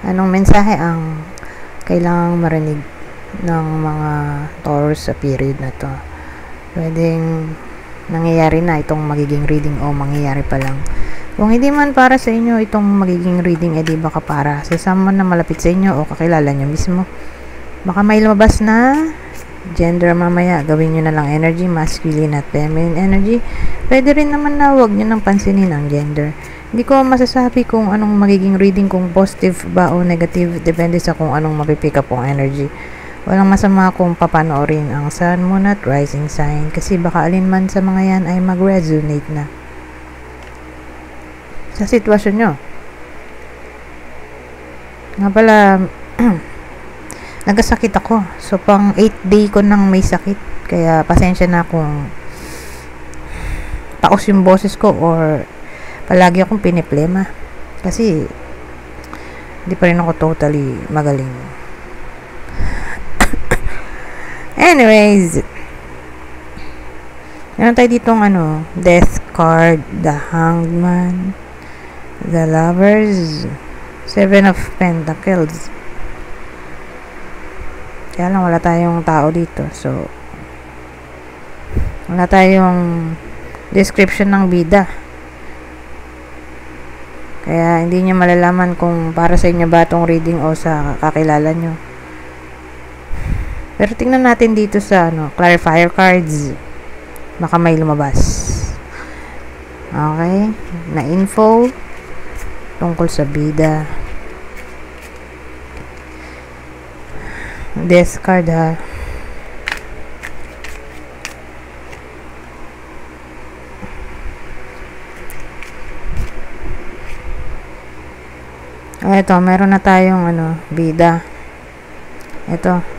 Anong mensahe ang kailangang marinig ng mga Taurus sa period na to? Pwedeng nangyayari na itong magiging reading o mangyayari pa lang. Kung hindi man para sa inyo itong magiging reading, edi baka para sa someone na malapit sa inyo o kakilala nyo mismo. Baka may lumabas na gender mamaya. Gawin nyo na lang energy, masculine at feminine energy. Pwede rin naman na huwag nyo nang pansinin ang gender. Hindi ko masasabi kung anong magiging reading, kung positive ba o negative. Depende sa kung anong mapipick up ang energy. Walang masama kung papanoorin ang sun, moon at rising sign kasi baka alin man sa mga yan ay mag-resonate na sa sitwasyon nyo. Nga pala, nagkasakit ako. So, pang 8th day ko nang may sakit. Kaya, pasensya na kung taos yung boses ko or palagi akong piniplema. Kasi, hindi pa rin ako totally magaling. Anyways, meron tayo ditong death card, the hanged man, the lovers, 7 of pentacles. Kaya lang wala tayong tao dito. So, wala tayong description ng bida. Kaya hindi nyo malalaman kung para sa inyo ba itong reading o sa kakilala nyo. Pero tingnan natin dito sa clarifier cards. Baka may lumabas. Okay? Na info tungkol sa bida. Death card ha. Ito, meron na tayong bida. Ito.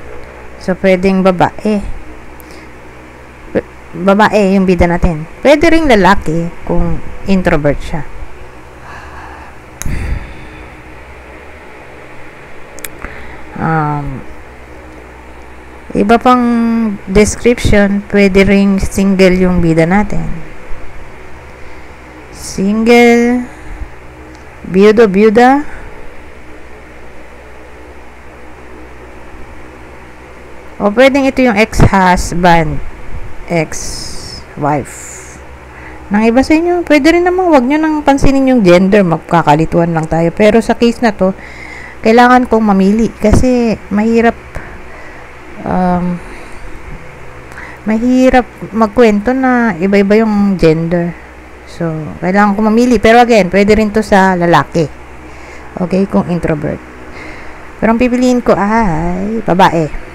So, pwedeng babae. Babae yung bida natin. Pwede ring lalaki kung introvert siya. Iba pang description, pwede ring single yung bida natin. Single, byuda, o pwedeng ito yung ex-husband, ex-wife ng iba sa inyo. Pwede rin naman, wag nyo nang pansinin yung gender, magkakalituan lang tayo. Pero sa case na to, kailangan kong mamili kasi mahirap magkwento na iba-iba yung gender. So, kailangan kong mamili. Pero again, pwede rin to sa lalaki. Okay, kung introvert. Pero ang pipiliin ko ay babae.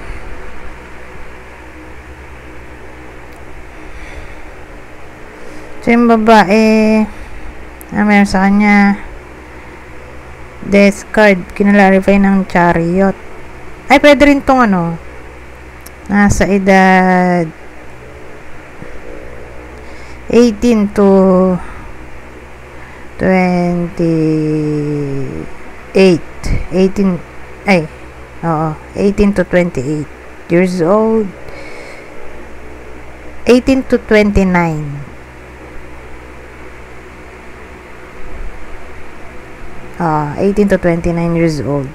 So, yung babae, meron sa kanya death card, kinalarify ng chariot. Ay, pwede rin tong nasa edad 18 to 28. 18 to 28 years old. 18 to 29. 18 to 29 years old.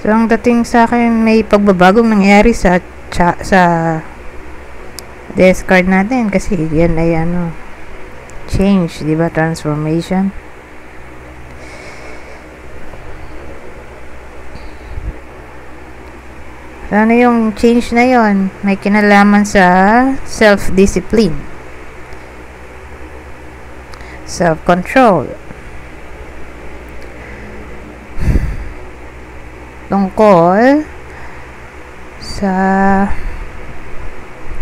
So, ang dating sa akin, may pagbabagong nangyari sa death card natin kasi yan ay change, di ba? Transformation. So, ano yung change na yon? May kinalaman sa self-discipline, self-control, tungkol sa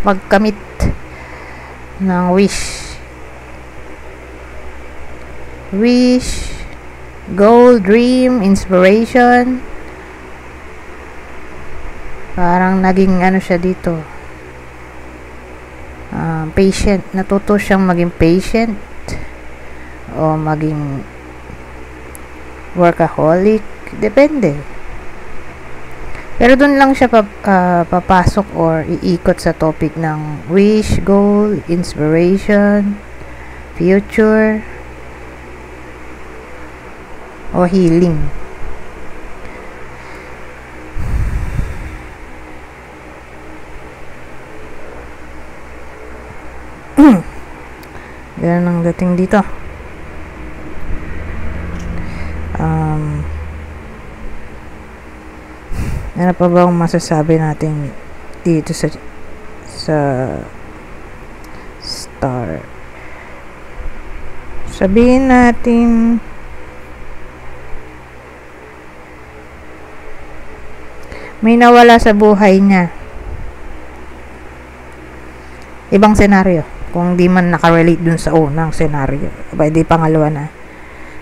pagkamit ng wish, goal, dream, inspiration. Parang naging siya dito, patient. Natuto siyang maging patient o maging workaholic, depende. Pero dun lang siya papasok or iikot sa topic ng wish, goal, inspiration, future, o healing. Ganun ang dating dito. Ano pa ba ang masasabi natin dito sa star? Sabihin natin may nawala sa buhay niya. Ibang senaryo. Kung di man nakarelate dun sa unang senaryo. Di pangalawa na.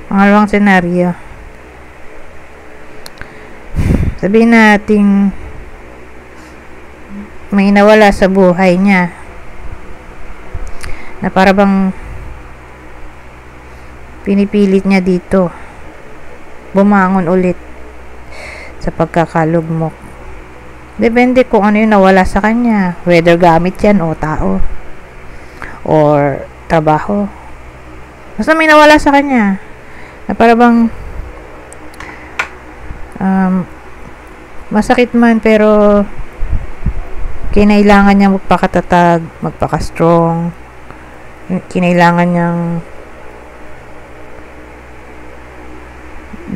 Pangalawang senaryo. Sabihin natin may nawala sa buhay niya na para bang pinipilit niya dito bumangon ulit sa pagkakalugmok. Depende kung ano yung nawala sa kanya, whether gamit yan o tao or trabaho. Basta may nawala sa kanya na para bang masakit man, pero kinailangan niya magpakatatag, magpaka-strong. Kinailangan niyang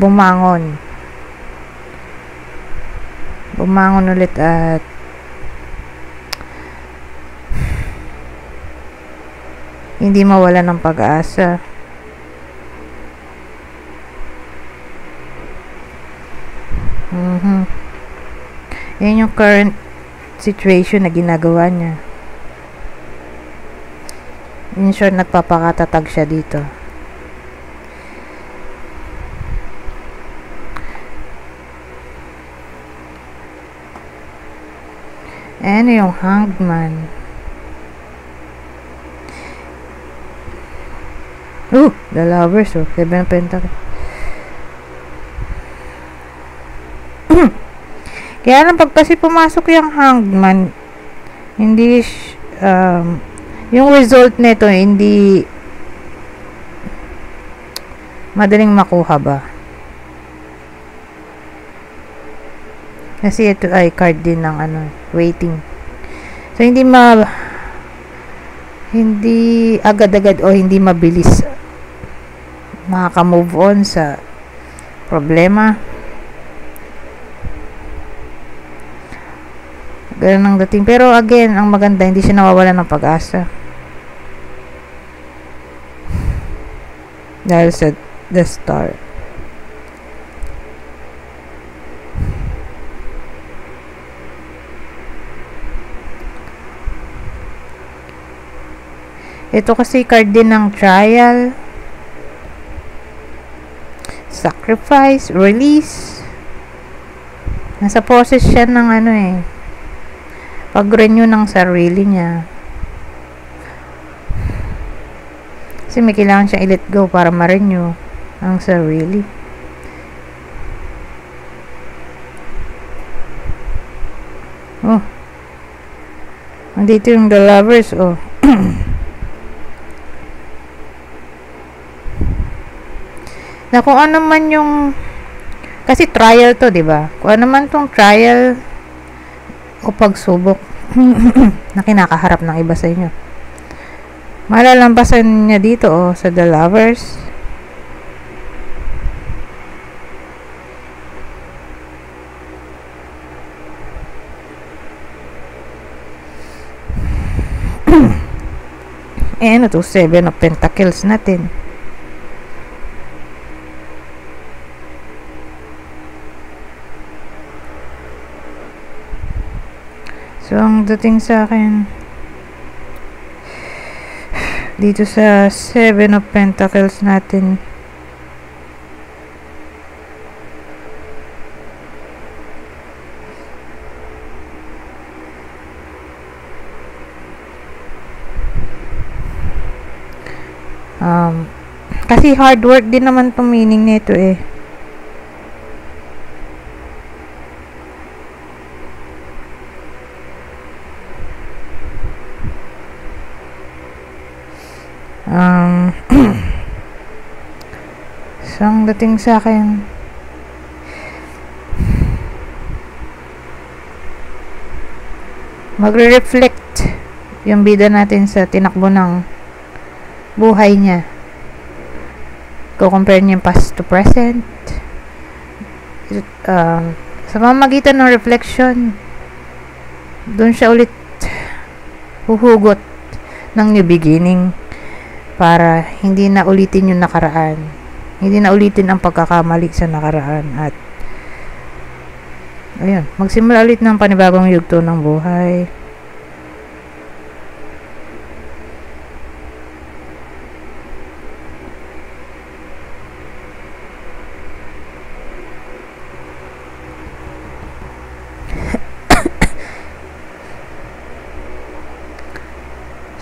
bumangon ulit at hindi mawala ng pag-asa. Yan yung current situation na ginagawa niya. In short, nagpapakatatag siya dito. Ano yung Hanged Man? The Lovers, Seven of Pentacles. Kaya lang pag kasi pumasok yung Hanged Man, hindi yung result nito hindi madaling makuha ba? Kasi ito ay card din ng waiting. So hindi agad-agad o hindi mabilis makaka-move on sa problema. Ganun ang dating. Pero again, ang maganda, hindi siya nawawala ng pag-asa. Dahil sa the star. Ito kasi card din ng trial, sacrifice, release. Nasa process siya ng pag-renew ng sarili niya. Kasi may kailangan siya i-let go para ma-renew ang sarili. Andito yung The Lovers, na kung ano man yung, kasi trial to, diba? Kung ano man tong trial o pagsubok na kinakaharap ng iba sa inyo, malalampasan niya dito sa The Lovers. Ano to, Seven of Pentacles natin. So, ang dating sa akin dito sa Seven of Pentacles natin, kasi hard work din naman itong meaning nito Um, so, ang dating sa akin, magre-reflect yung bida natin sa tinakbo ng buhay niya. Compare niya yung past to present. Sa pamamagitan ng reflection, doon siya ulit huhugot ng new beginning para hindi na ulitin yung nakaraan. Hindi na ulitin ang pagkakamali sa nakaraan at ayun, magsimula ulit ng panibagong yugto ng buhay.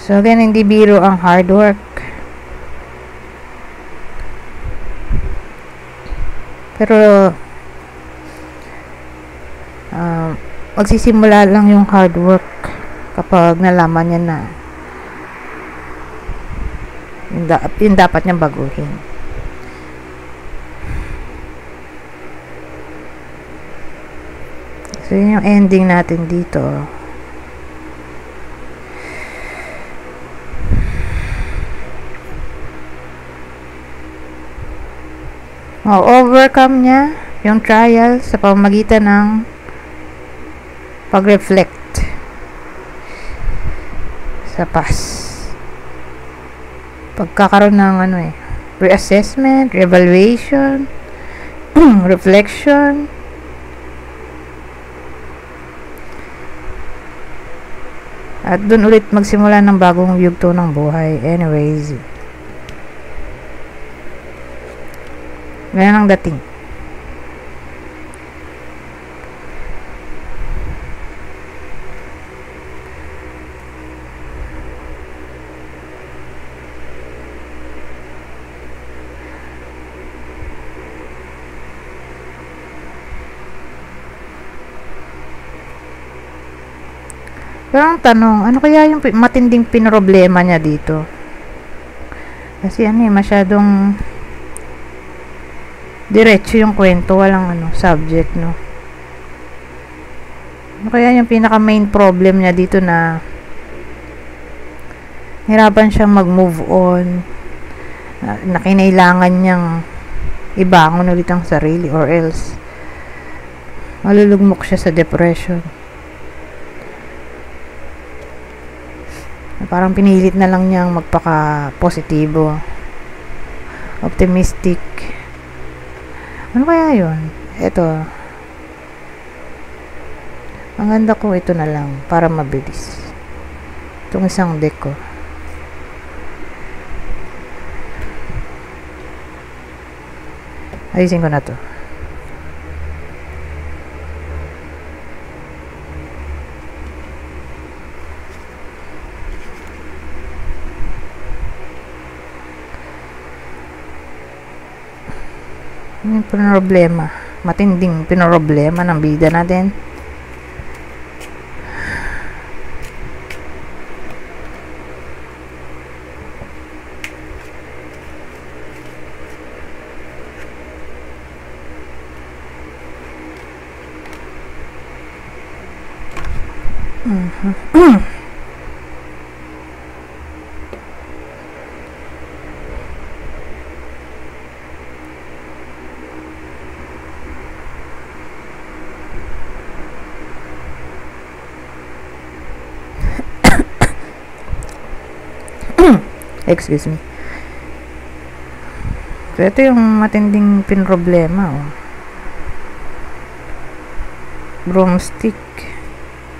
So again, hindi biro ang hard work. Pero magsisimula lang yung hard work kapag nalaman niya na yung dapat niyang baguhin. So yun yung ending natin dito. Overcome niya yung trial sa pamamagitan ng pag-reflect sa past. Pagkakaroon ng reassessment, reevaluation, reflection. At dun ulit magsimula ng bagong yugto ng buhay. Anyways, ganyan ang dating. Pero ang tanong, ano kaya yung matinding pinroblema niya dito? Kasi masyadong diretso yung kwento, walang subject, no? Ano kaya yung pinaka main problem niya dito na hirapan siyang mag-move on, na kinailangan niyang ibangon ulit ang sarili or else malulugmok siya sa depression. Parang pinilit na lang niyang magpaka-positibo, optimistic. Ano kaya yun? Ito. Ang ganda ko, ito na lang para mabilis. Itong isang deck ko. Ayusin ko na to. Yung problema, matinding problema ng bida natin. Excuse me. So, ito yung matinding pinroblema, broomstick,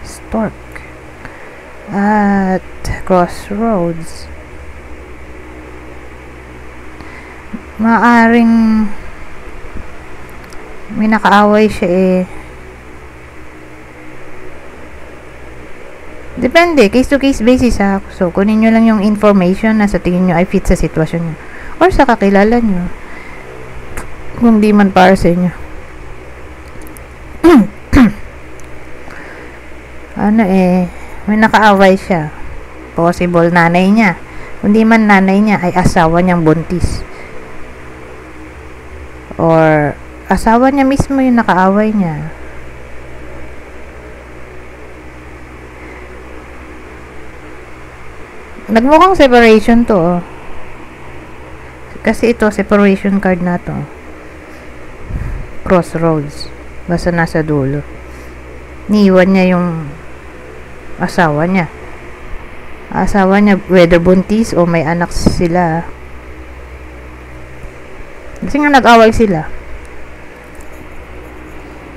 stork, at crossroads. Maaring may nakaaway siya Depende, case to case basis ha. So, kunin nyo lang yung information na sa tingin nyo ay fit sa sitwasyon nyo. Or sa kakilala nyo. Kung di man para sa inyo. May nakaaway siya. Possible nanay niya. kundi man nanay niya ay asawa niyang buntis. Or asawa niya mismo yung nakaaway niya. Nagmukhang separation to, oh. Kasi ito, separation card na to. Crossroads. Basta nasa dulo. Niiwan niya yung asawa niya. Asawa niya, whether buntis o may anak sila. Kasi nga nag-away sila.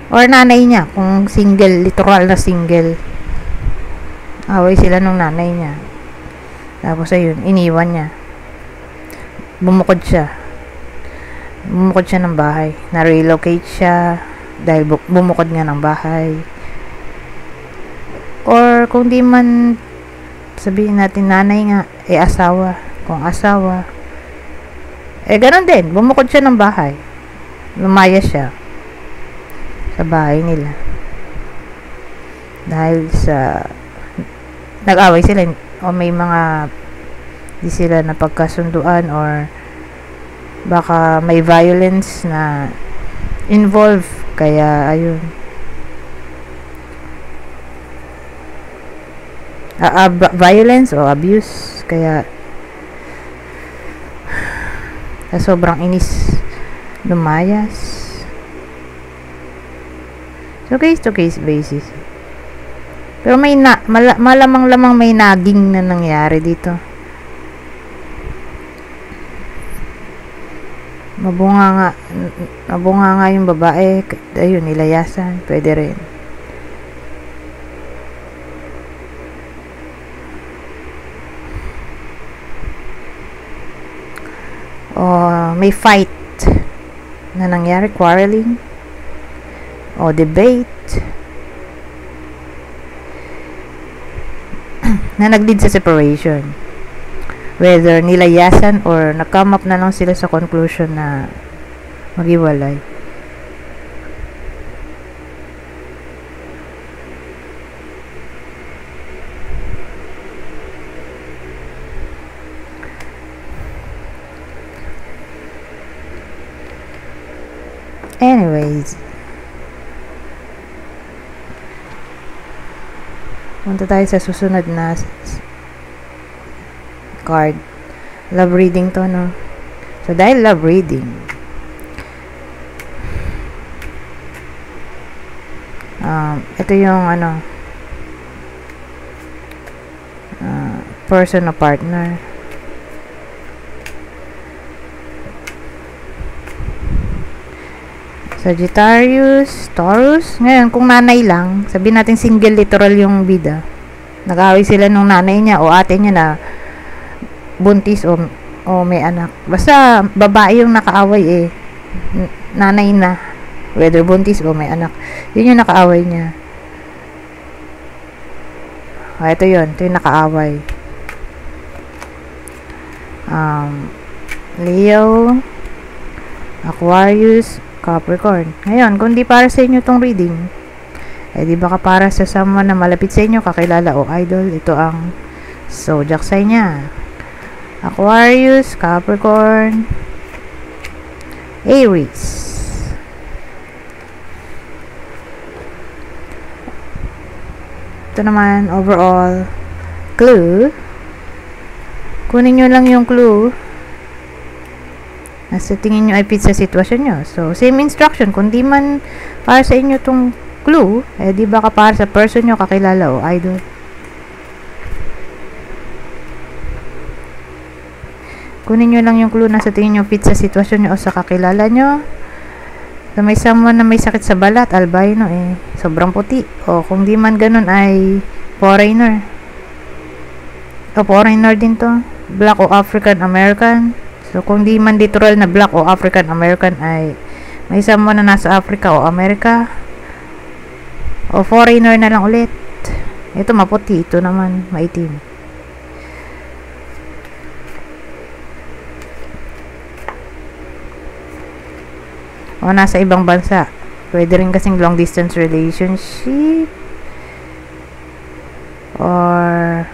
Or nanay niya, kung single, literal na single. Away sila nung nanay niya. Tapos ayun, iniwan niya. Bumukod siya ng bahay. Na-relocate siya dahil bumukod nga ng bahay. Or kung di man sabihin natin nanay nga, asawa. Kung asawa, ganun din, bumukod siya ng bahay. Lumaya siya sa bahay nila. Dahil sa nag-away sila o may mga di sila napagkasunduan or baka may violence na involved, kaya ayun, violence o abuse, kaya sa sobrang inis lumayas. So case to case basis, pero may malamang may naging na nangyari dito. Mabunga nga yung babae, ayun, nilayasan, pwede rin. O may fight na nangyari, quarreling o debate na nag-lead sa separation, whether nilayasan or na-come up na lang sila sa conclusion na maghiwalay. Anyways, punta tayo sa susunod na card. Love reading to, no? So, dahil love reading, ito yung person o partner. Sagittarius, Taurus. Ngayon, kung nanay lang, sabihin natin single, literal yung bida. Nag-away sila nung nanay niya o ate niya na buntis o may anak. Basta babae yung nakaaway, nanay na, whether buntis o may anak, yun yung nakaaway niya. Ito yun, ito yung nakaaway. Leo, Aquarius, Capricorn. Ngayon, kung di para sa inyo tong reading, di baka para sa someone na malapit sa inyo, kakilala o idol, ito ang zodiac sign niya. Aquarius, Capricorn, Aries. Ito naman, overall clue. Kunin nyo lang yung clue na sa tingin nyo ay fit sa sitwasyon nyo. So, same instruction. Kung di man para sa inyo tong clue, di baka para sa person nyo, kakilala o idol. Kunin nyo lang yung clue na sa tingin nyo fit sa sitwasyon nyo o sa kakilala nyo. So, may someone na may sakit sa balat, albino, sobrang puti. O kung di man ganun ay foreigner. O foreigner din to. Black o African American. So, kung di man literal na Black o African American ay may someone na nasa Africa o America. O foreigner na lang ulit. Ito maputi, ito naman maitim. O nasa ibang bansa. Pwede rin kasing long distance relationship. Or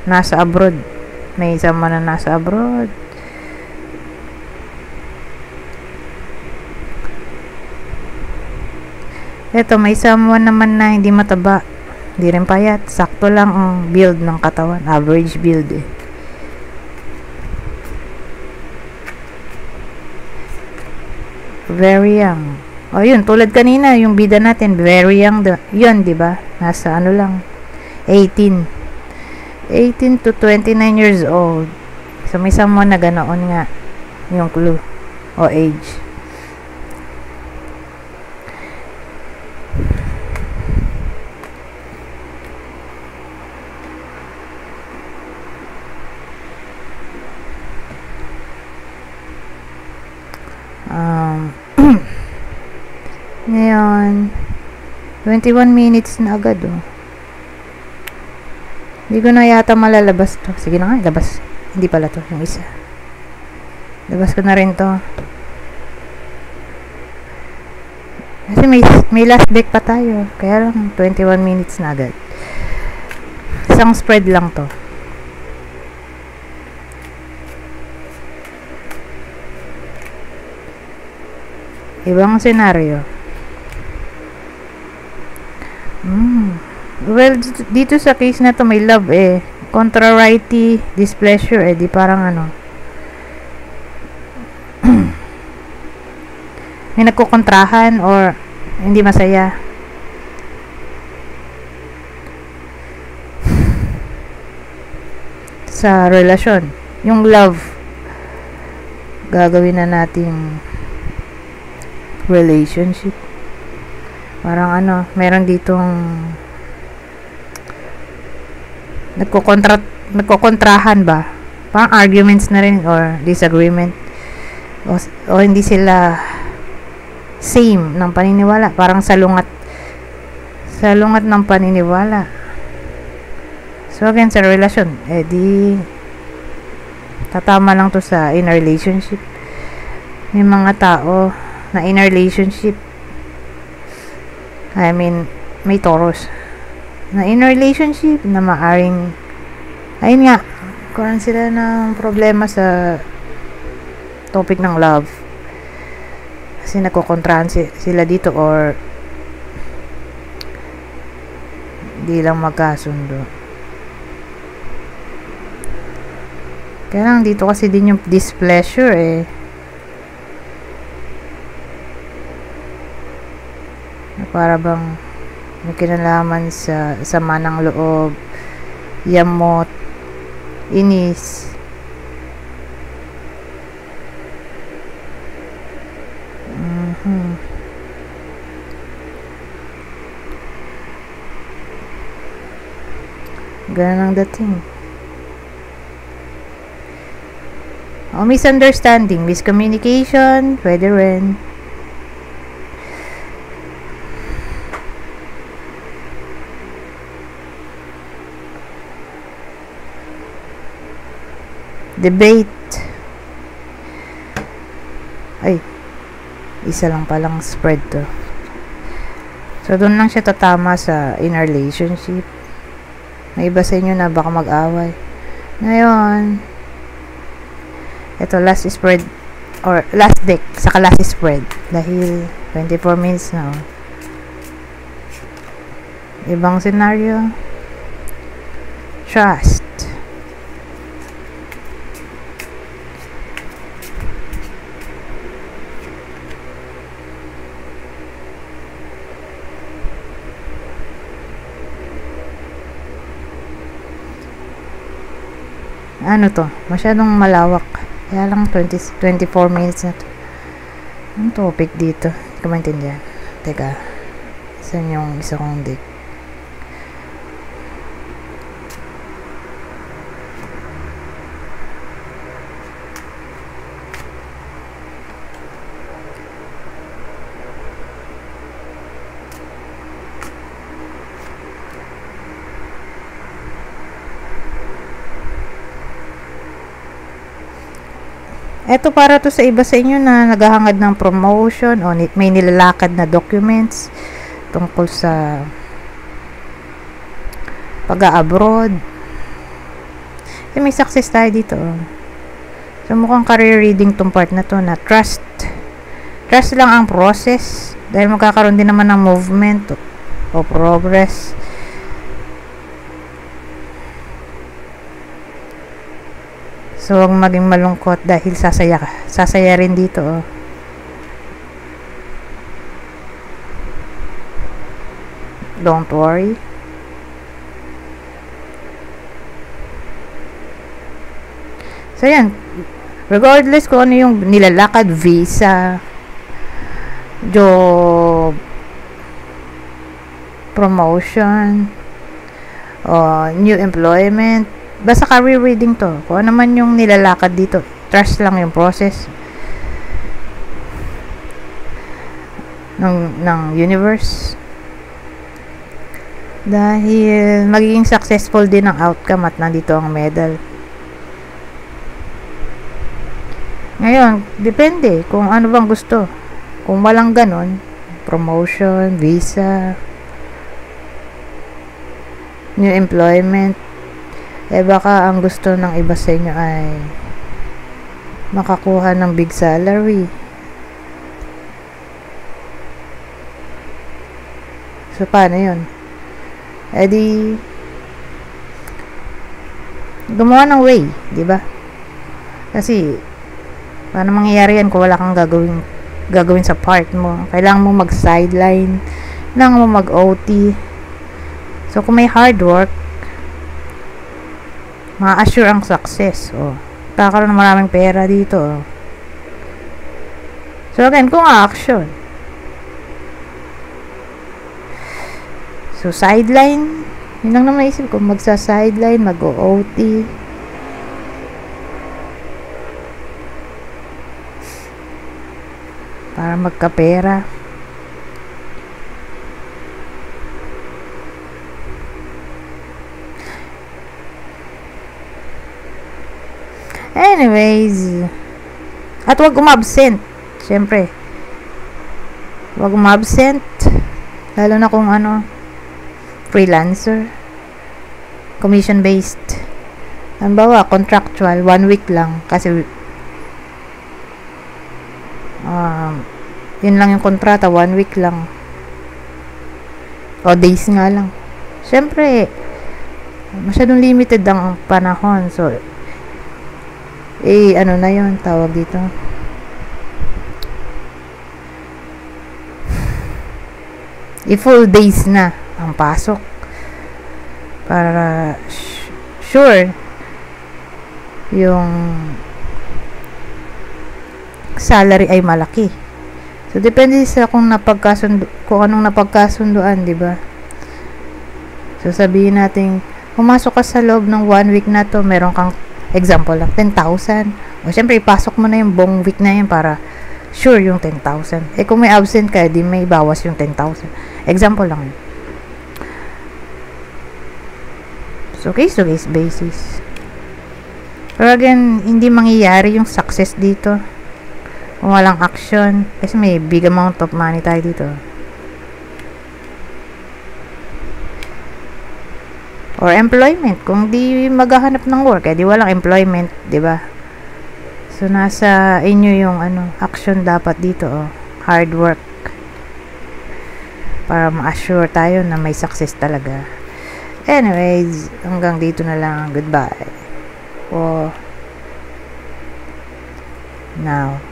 nasa abroad. may someone na nasa abroad. Eto, may someone naman na hindi mataba, hindi rin payat, sakto lang ang build ng katawan, average build eh. Very young. O yun, tulad kanina, yung bida natin, very young, yun, diba? Nasa ano lang, 18 to 29 years old. So, may someone na ganoon nga, yung clue, o age. Ngayon, 21 minutes na agad, oh. Hindi ko na yata malalabas to. Sige na nga, labas. Hindi pala to, yung isa. Labas ko na rin to. Kasi may last deck pa tayo. Kaya lang, 21 minutes na agad. Isang spread lang to. Ibang senaryo. Well, dito sa case na to may love eh. Contrariety, displeasure eh. Di parang ano. May nagkukontrahan or hindi masaya. Sa relasyon. Yung love. Gagawin na nating relationship. Parang ano, meron ditong nagkokontrahan ba? Parang arguments na rin or disagreement. O hindi sila same ng paniniwala. Parang salungat ng paniniwala. So again, sa relasyon, di tatama lang to sa in a relationship. May mga tao na in a relationship, I mean, may Taurus na in a relationship na maaring, ayun nga, karoon sila ng problema sa topic ng love. Kasi nagkokontrahan sila dito or di lang magkasundo. Kaya lang dito kasi din yung displeasure eh. Para bang may kinalaman sa sama ng loob, yamot, inis. Ganun ang dating. O misunderstanding, miscommunication, pwede rin. Debate. Ay, isa lang palang spread to. So, doon lang siya tatama sa in a relationship. May iba sa inyo na baka mag-away. Ngayon, ito last spread or last deck saka last spread dahil 24 minutes na. Ibang scenario. Trust. Ano to? Masyadong malawak. Kaya lang 24 minutes na to. Ang topic dito? Hindi ko maintindihan. Teka. Saan yung isa kong deck? Eto para to sa iba sa inyo na naghahangad ng promotion o may nilalakad na documents tungkol sa pag-abroad. Kasi may success tayo dito. So, mukhang career reading tong part na to na trust. Trust lang ang process. Dahil magkakaroon din naman ng movement o progress. So, huwag maging malungkot dahil sasaya ka. Sasaya rin dito. Don't worry. So, yan. Regardless kung ano yung nilalakad, visa, job, promotion, new employment, basta career reading to. Kung ano man yung nilalakad dito, trust lang yung process ng universe. Dahil magiging successful din ang outcome at nandito ang medal. Ngayon, depende kung ano bang gusto. Kung walang ganon, promotion, visa, new employment, baka ang gusto ng iba sa inyo ay makakuha ng big salary. So, paano yun? Di gumawa ng way, di ba? Kasi paano mangyayari yan kung wala kang gagawin sa part mo? Kailangan mo mag-sideline, kailangan mo mag-OT. So, kung may hard work, ma-assure ang success. Kakaroon ng maraming pera dito. So, again, kung action. So, sideline. Yun lang naman naisip ko. Magsa-sideline, mag-OT. Para magkapera. Anyways, at wag umabsent. Siyempre, wag umabsent. Lalo na kung freelancer, commission based. Halimbawa, contractual, 1 week lang. Kasi yun lang yung kontrata, 1 week lang. O days nga lang. Siyempre, masyadong limited ang panahon. So, ano na yun, tawag dito. Full days na ang pasok. Para sure yung salary ay malaki. So, depende sa kung anong napagkasunduan, di ba? So, sabihin natin, pumasok ka sa loob ng 1 week na to, meron kang example lang, 10,000. O, syempre, ipasok mo na yung buong week na yun para sure yung 10,000. Kung may absent ka, di may bawas yung 10,000. Example lang yun. So, case-to-case basis. Pero again, hindi mangyayari yung success dito kung walang action. Kasi may big amount of money tayo dito. Or employment. Kung di maghahanap ng work, di walang employment, di ba? So, nasa inyo yung action dapat dito. Hard work. Para ma-assure tayo na may success talaga. Anyways, hanggang dito na lang. Goodbye. For now.